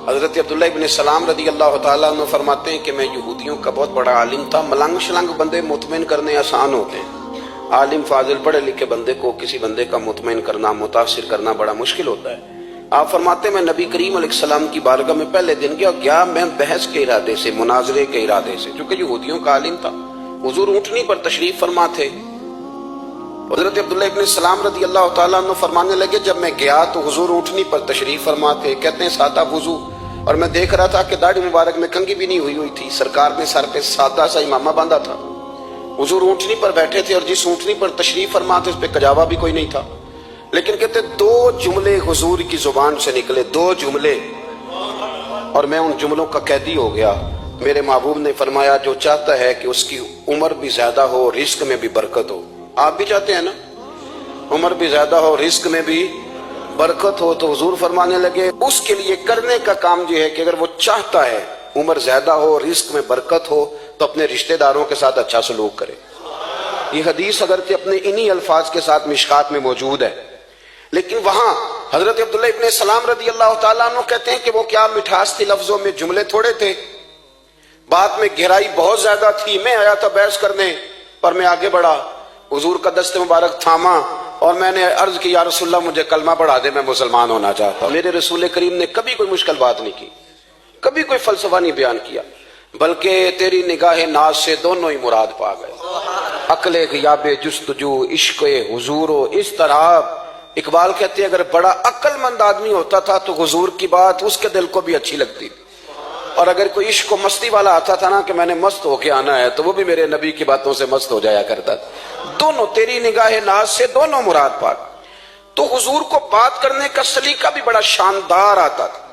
حضرت عبداللہ ابن سلام رضی اللہ تعالیٰ عنہ فرماتے ہیں کہ میں یہودیوں کا بہت بڑا عالم تھا۔ ملنگ شلنگ بندے مطمئن کرنے آسان ہوتے ہیں، عالم فاضل پڑھے لکھے بندے کو کسی بندے کا مطمئن کرنا، متاثر کرنا بڑا مشکل ہوتا ہے۔ آپ فرماتے ہیں میں نبی کریم علیہ السلام کی بارگاہ میں پہلے دن گیا میں بحث کے ارادے سے، مناظرے کے ارادے سے، چونکہ یہودیوں کا عالم تھا۔ حضور اونٹنی پر تشریف فرما تھے۔ حضرت عبداللہ ابن سلام رضی اللہ تعالیٰ عنہ فرمانے لگے جب میں گیا تو حضور اونٹنی پر تشریف فرما تھے، کہتے ہیں سادہ وضو، اور میں دیکھ رہا تھا کہ داڑھی مبارک میں کنگھی بھی نہیں ہوئی تھی، سرکار نے سر پہ سادہ سا امامہ باندھا تھا۔ حضور اونٹنی پر بیٹھے تھے اور جس اونٹنی پر تشریف فرما تھے اس پہ کجاوا بھی کوئی نہیں تھا، لیکن کہتے دو جملے حضور کی زبان سے نکلے، دو جملے، اور میں ان جملوں کا قیدی ہو گیا۔ میرے محبوب نے فرمایا جو چاہتا ہے کہ اس کی عمر بھی زیادہ ہو، رزق میں بھی برکت ہو، آپ بھی چاہتے ہیں نا عمر بھی زیادہ ہو، رزق میں بھی برکت ہو، تو حضور فرمانے لگے اس کے لیے کرنے کا کام یہ ہے کہ اگر وہ چاہتا ہے عمر زیادہ ہو، رزق میں برکت ہو، تو اپنے رشتہ داروں کے ساتھ اچھا سلوک کرے۔ یہ حدیث اگرچہ اپنے انہی الفاظ کے ساتھ مشکات میں موجود ہے، لیکن وہاں حضرت عبداللہ ابن سلام رضی اللہ تعالیٰ عنہ کہتے ہیں کہ وہ کیا مٹھاس تھی لفظوں میں، جملے تھوڑے تھے، بات میں گہرائی بہت زیادہ تھی۔ میں آیا تھا بحث کرنے پر میں آگے بڑھا، حضور کا دست مبارک تھاما اور میں نے عرض کی یا رسول اللہ مجھے کلمہ پڑھا دے، میں مسلمان ہونا چاہتا ہوں۔ میرے رسول کریم نے کبھی کوئی مشکل بات نہیں کی، کبھی کوئی فلسفہ نہیں بیان کیا، بلکہ تیری نگاہ ناز سے دونوں ہی مراد پا گئے، عقل غیاب جستجو، عشق حضور و اضطراب۔ اقبال کہتے ہیں اگر بڑا عقل مند آدمی ہوتا تھا تو حضور کی بات اس کے دل کو بھی اچھی لگتی تھی، اور اگر کوئی عشق و مستی والا آتا تھا نا کہ میں نے مست ہو کے آنا ہے، تو وہ بھی میرے نبی کی باتوں سے مست ہو جایا کرتا تھا۔ دونوں تیری نگاہ ناز سے دونوں مراد پاک۔ تو حضور کو بات کرنے کا سلیقہ بھی بڑا شاندار آتا تھا۔